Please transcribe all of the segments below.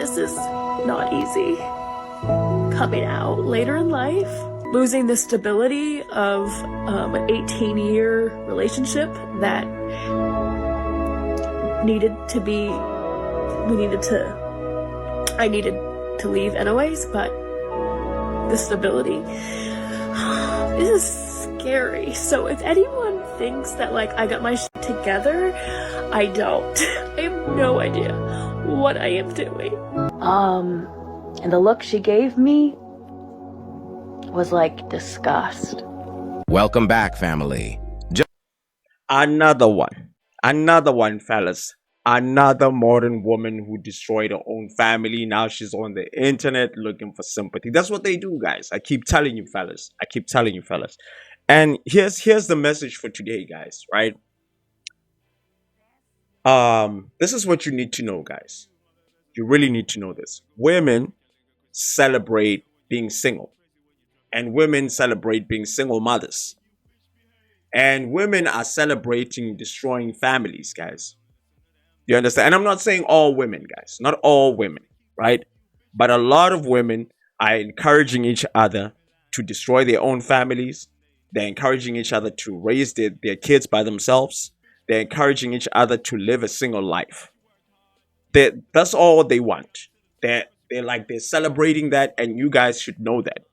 this is not easy. Coming out later in life, losing the stability of an 18-year relationship that I needed to leave anyways, but the stability is scary. So if anyone thinks that like I got my shit together, I don't. I have no idea what I am doing. And the look she gave me was like disgust. Welcome back, family. Another one, fellas. Another modern woman who destroyed her own family. Now she's on the internet looking for sympathy. That's what they do, guys. I keep telling you, fellas. And here's the message for today, guys, right? This is what you need to know, guys. You really need to know this. Women celebrate being single, and women celebrate being single mothers, and women are celebrating destroying families, guys. You understand? And I'm not saying all women, guys, not all women, right? But a lot of women are encouraging each other to destroy their own families. They're encouraging each other to raise their kids by themselves. They're encouraging each other to live a single life. That's all they want. They're celebrating that, and you guys should know that,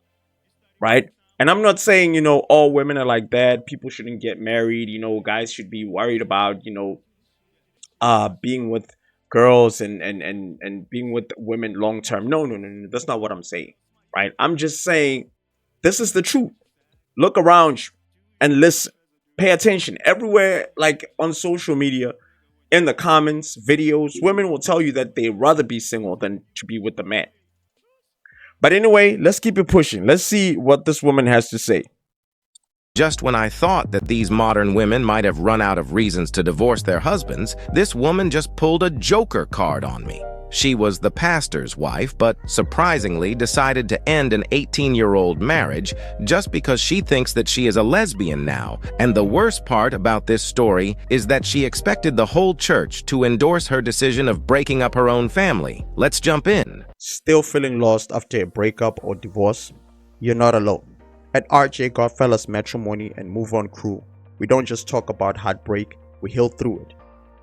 right? And I'm not saying, all women are like that. People shouldn't get married. Guys should be worried about, being with girls and being with women long term. No. That's not what I'm saying, right? I'm just saying this is the truth. Look around you and listen. Pay attention. Everywhere, like on social media, in the comments, videos, women will tell you that they'd rather be single than to be with a man. But anyway, let's keep it pushing. Let's see what this woman has to say. Just when I thought that these modern women might have run out of reasons to divorce their husbands, this woman just pulled a joker card on me. She was the pastor's wife, but surprisingly decided to end an 18-year-old marriage just because she thinks that she is a lesbian now. And the worst part about this story is that she expected the whole church to endorse her decision of breaking up her own family. Let's jump in. Still feeling lost after a breakup or divorce? You're not alone. At RJ Godfellas Matrimony and Move On Crew, we don't just talk about heartbreak, we heal through it.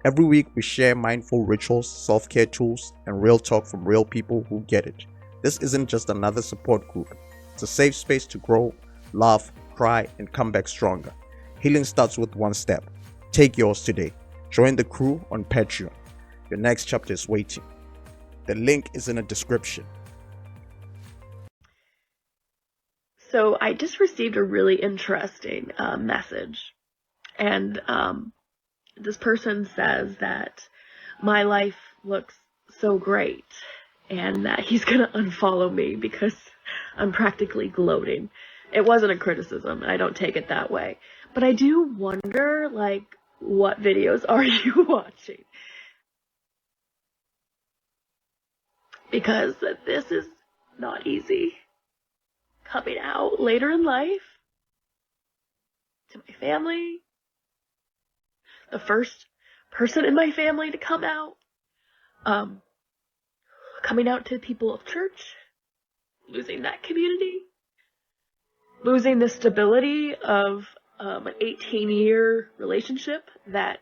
Every week, we share mindful rituals, self-care tools, and real talk from real people who get it. This isn't just another support group. It's a safe space to grow, laugh, cry, and come back stronger. Healing starts with one step. Take yours today. Join the crew on Patreon. Your next chapter is waiting. The link is in the description. So I just received a really interesting message, and this person says that my life looks so great and that he's gonna unfollow me because I'm practically gloating. It wasn't a criticism, and I don't take it that way. But I do wonder, like, what videos are you watching? Because this is not easy. Coming out later in life to my family, the first person in my family to come out, coming out to people of church, losing that community, losing the stability of an 18-year relationship that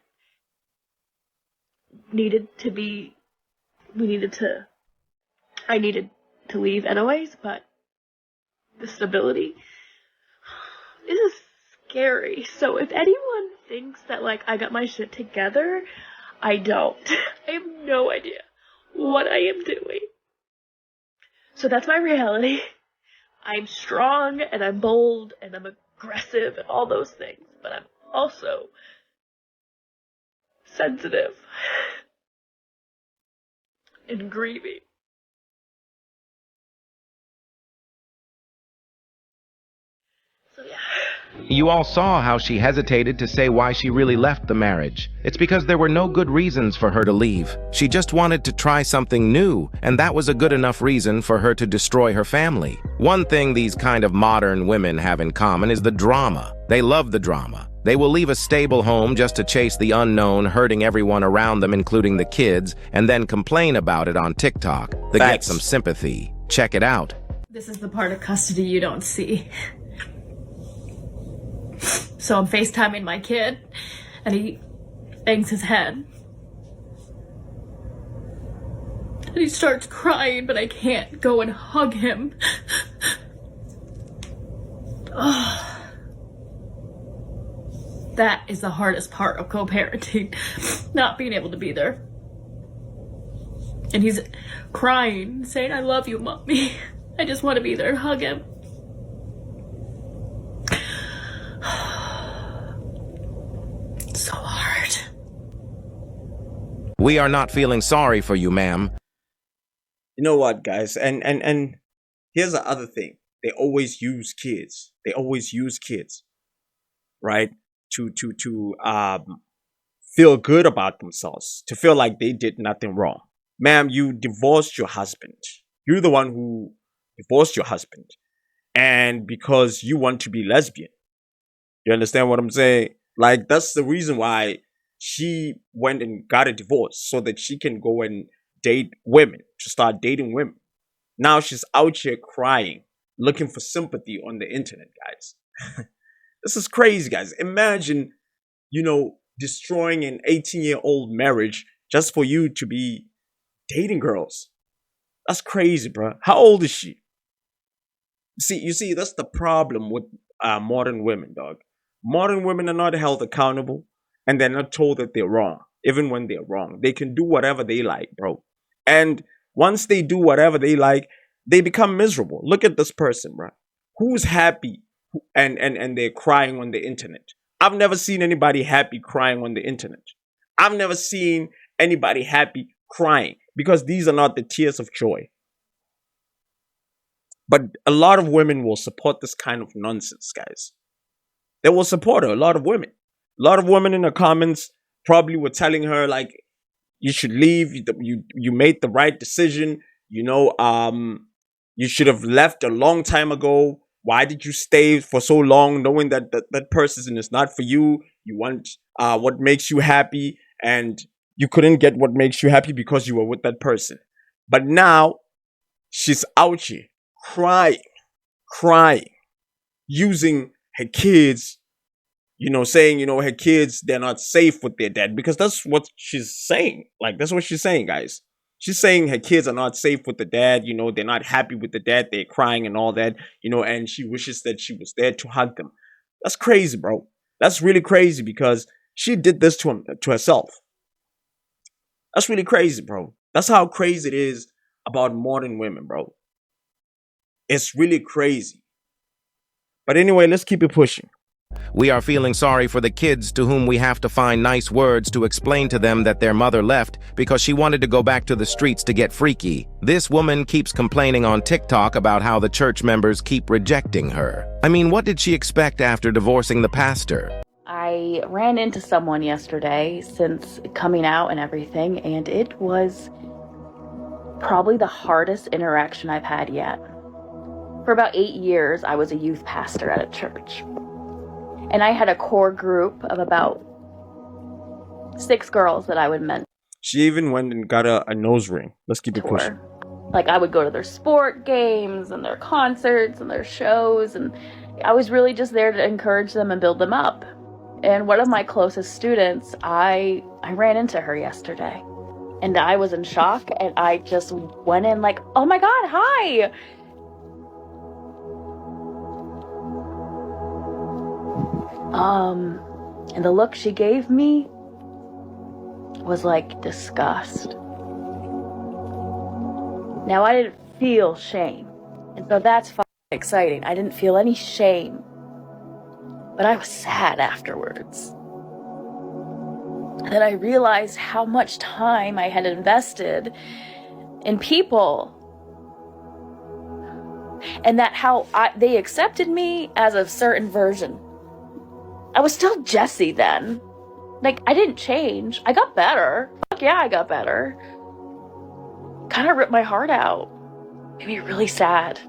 I needed to leave anyways, but the stability is scary. So if anyone thinks that like I got my shit together, I don't. I have no idea what I am doing. So that's my reality. I'm strong and I'm bold and I'm aggressive and all those things, but I'm also sensitive and grieving. So yeah. You all saw how she hesitated to say why she really left the marriage. It's because there were no good reasons for her to leave. She just wanted to try something new, and that was a good enough reason for her to destroy her family. One thing these kind of modern women have in common is the drama. They love the drama. They will leave a stable home just to chase the unknown, hurting everyone around them, including the kids, and then complain about it on TikTok to get some sympathy. Check it out. This is the part of custody you don't see. So I'm FaceTiming my kid, and he bangs his head. And he starts crying, but I can't go and hug him. Oh. That is the hardest part of co-parenting, not being able to be there. And he's crying, saying, "I love you, Mommy. I just want to be there and hug him." It's so hard. We are not feeling sorry for you, ma'am. You know what, guys? And here's the other thing. They always use kids. They always use kids, right? To feel good about themselves, to feel like they did nothing wrong. Ma'am, you divorced your husband. You're the one who divorced your husband. And because you want to be lesbian. You understand what I'm saying? Like, that's the reason why she went and got a divorce, so that she can go and date women, to start dating women. Now she's out here crying, looking for sympathy on the internet, guys. This is crazy, guys. Imagine, destroying an 18-year-old marriage just for you to be dating girls. That's crazy, bro. How old is she? You see, that's the problem with modern women, dog. Modern women are not held accountable, and they're not told that they're wrong, even when they're wrong. They can do whatever they like, bro. And once they do whatever they like, they become miserable. Look at this person, bro. Who's happy and they're crying on the internet? I've never seen anybody happy crying on the internet. I've never seen anybody happy crying, because these are not the tears of joy. But a lot of women will support this kind of nonsense, guys. They will support her. A lot of women. A lot of women in the comments probably were telling her, like, you should leave. You made the right decision. You should have left a long time ago. Why did you stay for so long, knowing that that person is not for you? You want what makes you happy, and you couldn't get what makes you happy because you were with that person. But now she's out here crying, using her kids, saying, her kids, they're not safe with their dad, because that's what she's saying. Like, that's what she's saying, guys. She's saying her kids are not safe with the dad, they're not happy with the dad, they're crying and all that, and she wishes that she was there to hug them. That's crazy, bro. That's really crazy, because she did this to herself. That's really crazy, bro. That's how crazy it is about modern women, bro. It's really crazy. But anyway, let's keep it pushing. We are feeling sorry for the kids, to whom we have to find nice words to explain to them that their mother left because she wanted to go back to the streets to get freaky. This woman keeps complaining on TikTok about how the church members keep rejecting her. I mean, what did she expect after divorcing the pastor? I ran into someone yesterday since coming out and everything, and it was probably the hardest interaction I've had yet. For about 8 years, I was a youth pastor at a church. And I had a core group of about 6 girls that I would mentor. She even went and got a nose ring. Let's keep it pushing. Like, I would go to their sport games and their concerts and their shows, and I was really just there to encourage them and build them up. And one of my closest students, I ran into her yesterday. And I was in shock, and I just went in like, "Oh my God, hi!" And the look she gave me was like disgust. Now, I didn't feel shame, and so that's exciting. I didn't feel any shame, but I was sad afterwards. And then I realized how much time I had invested in people, and that they accepted me as a certain version. I was still Jessie then. Like, I didn't change. I got better. Fuck yeah, I got better. Kind of ripped my heart out. Made me really sad.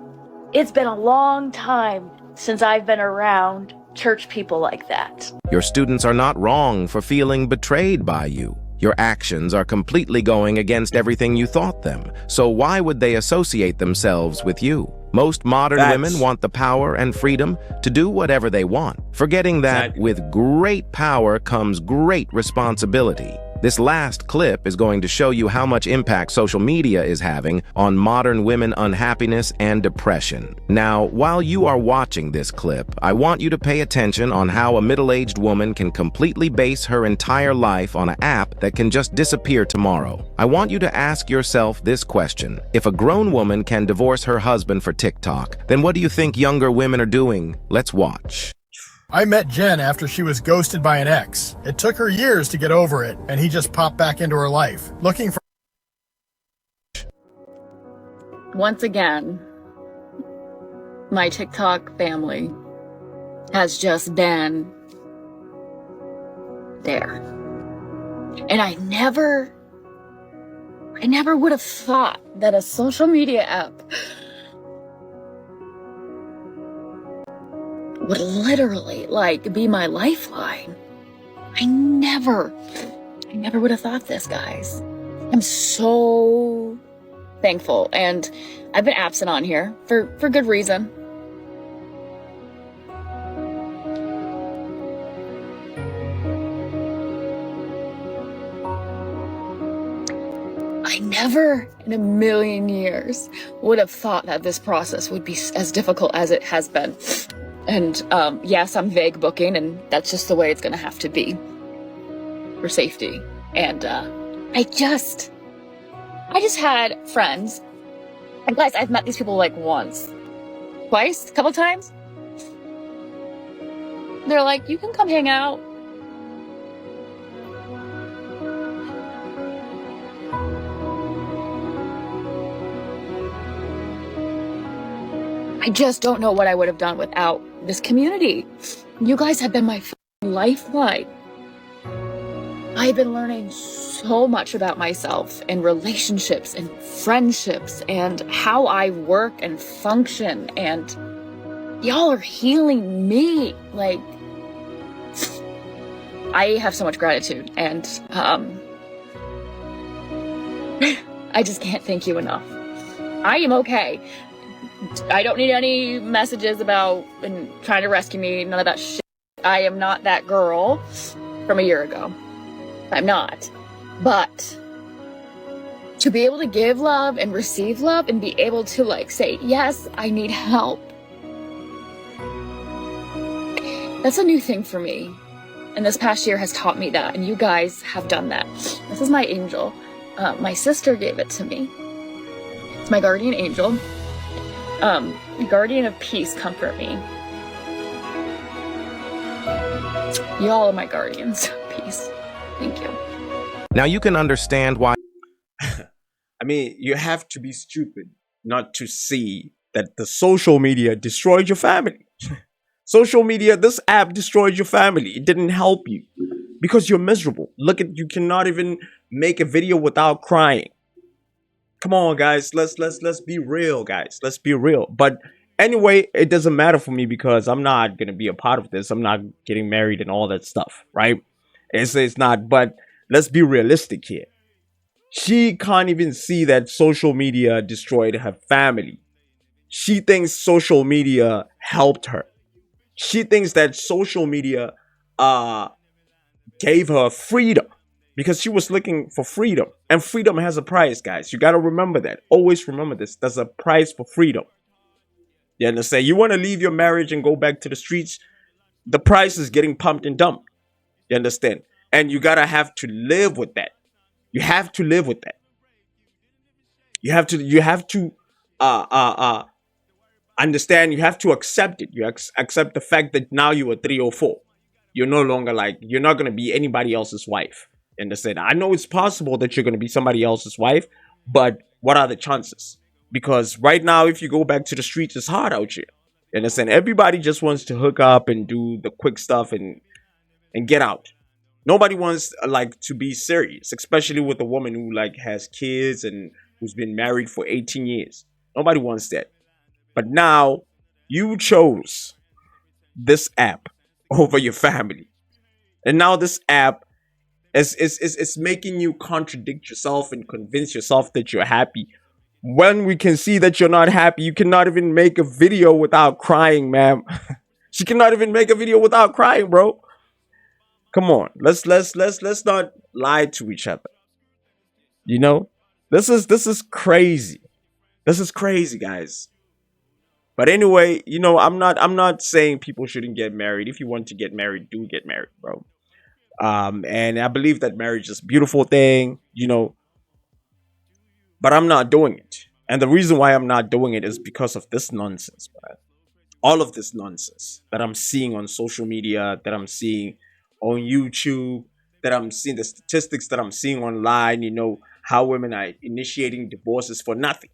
It's been a long time since I've been around church people like that. Your students are not wrong for feeling betrayed by you. Your actions are completely going against everything you thought them, so why would they associate themselves with you? Most modern women want the power and freedom to do whatever they want, forgetting that with great power comes great responsibility. This last clip is going to show you how much impact social media is having on modern women unhappiness and depression. Now, while you are watching this clip, I want you to pay attention on how a middle-aged woman can completely base her entire life on an app that can just disappear tomorrow. I want you to ask yourself this question. If a grown woman can divorce her husband for TikTok, then what do you think younger women are doing? Let's watch. I met Jen after she was ghosted by an ex. It took her years to get over it, and he just popped back into her life, looking for... Once again, my TikTok family has just been there. And I never would have thought that a social media app would literally be my lifeline. I never would have thought this, guys. I'm so thankful, and I've been absent on here for good reason. I never in a million years would have thought that this process would be as difficult as it has been. And yes, I'm vague booking, and that's just the way it's gonna have to be for safety. And I just had friends, and guys, I've met these people once, twice, a couple times. They're like, you can come hang out. I just don't know what I would have done without this community. You guys have been my lifeline. I've been learning so much about myself and relationships and friendships and how I work and function, and y'all are healing me. I have so much gratitude, and I just can't thank you enough. I am okay. I don't need any messages about and trying to rescue me, none of that shit. I am not that girl from a year ago. I'm not. But to be able to give love and receive love and be able to say, yes, I need help. That's a new thing for me. And this past year has taught me that, and you guys have done that. This is my angel. My sister gave it to me. It's my guardian angel. Guardian of peace, comfort me. Y'all are my guardians of peace. Thank you. Now you can understand why. I mean, you have to be stupid not to see that the social media destroyed your family. Social media, this app destroyed your family. It didn't help you because you're miserable. Look at, you cannot even make a video without crying. Come on, guys. Let's be real, guys. Let's be real. But anyway, it doesn't matter for me because I'm not gonna be a part of this. I'm not getting married and all that stuff, right? It's not. But let's be realistic here. She can't even see that social media destroyed her family. She thinks social media helped her. She thinks that social media gave her freedom, because she was looking for freedom. And freedom has a price, guys. You got to remember that. Always remember this. There's a price for freedom. You understand? You want to leave your marriage and go back to the streets, the price is getting pumped and dumped. You understand? And you got to have to live with that. You have to live with that. You have to understand. You have to accept it. You accept the fact that now you are 304. You're no longer you're not going to be anybody else's wife. Understand? I know it's possible that you're going to be somebody else's wife, but what are the chances? Because right now, if you go back to the streets, it's hard out here. You understand? Everybody just wants to hook up and do the quick stuff and get out. Nobody wants to be serious, especially with a woman who has kids and who's been married for 18 years. Nobody wants that. But now you chose this app over your family. And now this app is making you contradict yourself and convince yourself that you're happy. When we can see that you're not happy, you cannot even make a video without crying, ma'am. She cannot even make a video without crying, bro. Come on, let's not lie to each other. You know, this is crazy. This is crazy, guys. But anyway, I'm not saying people shouldn't get married. If you want to get married, do get married, bro. And I believe that marriage is a beautiful thing, but I'm not doing it. And the reason why I'm not doing it is because of this nonsense, man. All of this nonsense that I'm seeing on social media, that I'm seeing on YouTube, that I'm seeing the statistics that I'm seeing online, how women are initiating divorces for nothing.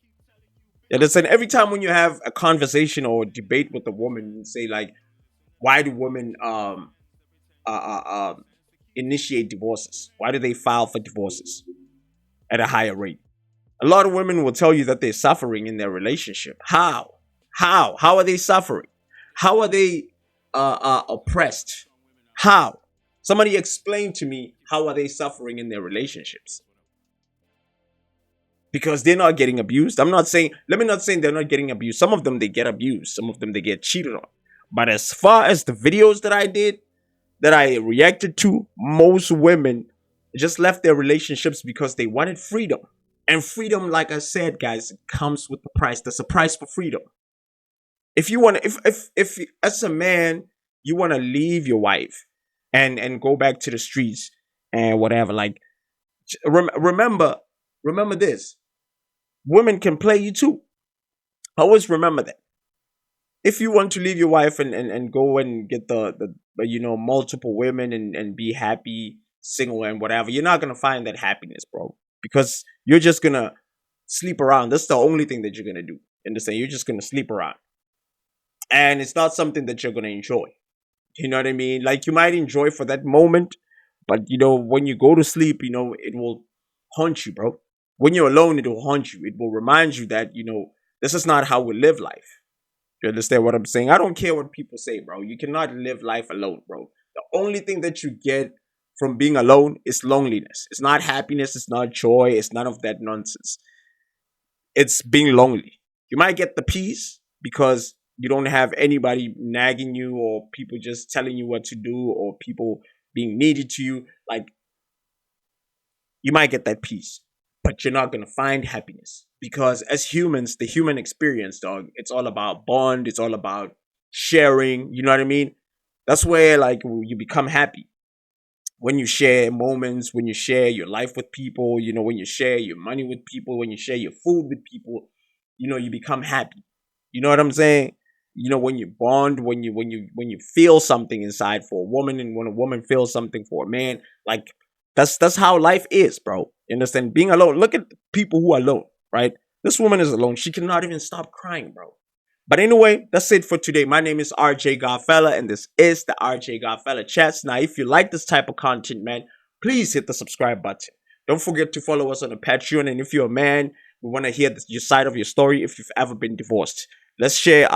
You understand? Every time when you have a conversation or a debate with a woman, you say like, why do women uh, uh, um, initiate divorces? Why do they file for divorces at a higher rate? A lot of women will tell you that they're suffering in their relationship. How? How are they suffering? How are they oppressed? How? Somebody explain to me, how are they suffering in their relationships? Because they're not getting abused. Let me not say they're not getting abused. Some of them they get abused. Some of them they get cheated on. But as far as the videos that I did, that I reacted to, most women just left their relationships because they wanted freedom. And freedom, like I said, guys, it comes with the price. There's a price for freedom. If you want to, if as a man you want to leave your wife and go back to the streets and whatever, like remember this: women can play you too. Always remember that. If you want to leave your wife and go and get the multiple women and be happy single and whatever, you're not gonna find that happiness, bro, because you're just gonna sleep around. That's the only thing that you're gonna do. Understand? You're just gonna sleep around, and it's not something that you're gonna enjoy. You know what I mean? Like, you might enjoy for that moment, but when you go to sleep, it will haunt you, bro. When you're alone, it will haunt you. It will remind you that this is not how we live life. You understand what I'm saying? I don't care what people say, bro. You cannot live life alone, bro. The only thing that you get from being alone is loneliness. It's not happiness. It's not joy. It's none of that nonsense. It's being lonely. You might get the peace because you don't have anybody nagging you or people just telling you what to do or people being needed to you. Like, you might get that peace, but you're not going to find happiness because as humans, the human experience, dog, it's all about bond. It's all about sharing. You know what I mean? That's where like you become happy. When you share moments, when you share your life with people, when you share your money with people, when you share your food with people, you become happy. You know what I'm saying? When you bond, when you feel something inside for a woman, and when a woman feels something for a man, like that's how life is, bro. You understand? Being alone. Look at the people who are alone, right? This woman is alone. She cannot even stop crying, bro. But anyway, that's it for today. My name is RJ Godfella, and this is the RJ Godfella Chats. Now, if you like this type of content, man, please hit the subscribe button. Don't forget to follow us on the Patreon. And if you're a man, we want to hear your side of your story. If you've ever been divorced, let's share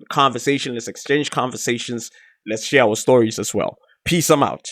conversation. Let's exchange conversations. Let's share our stories as well. Peace. I'm out.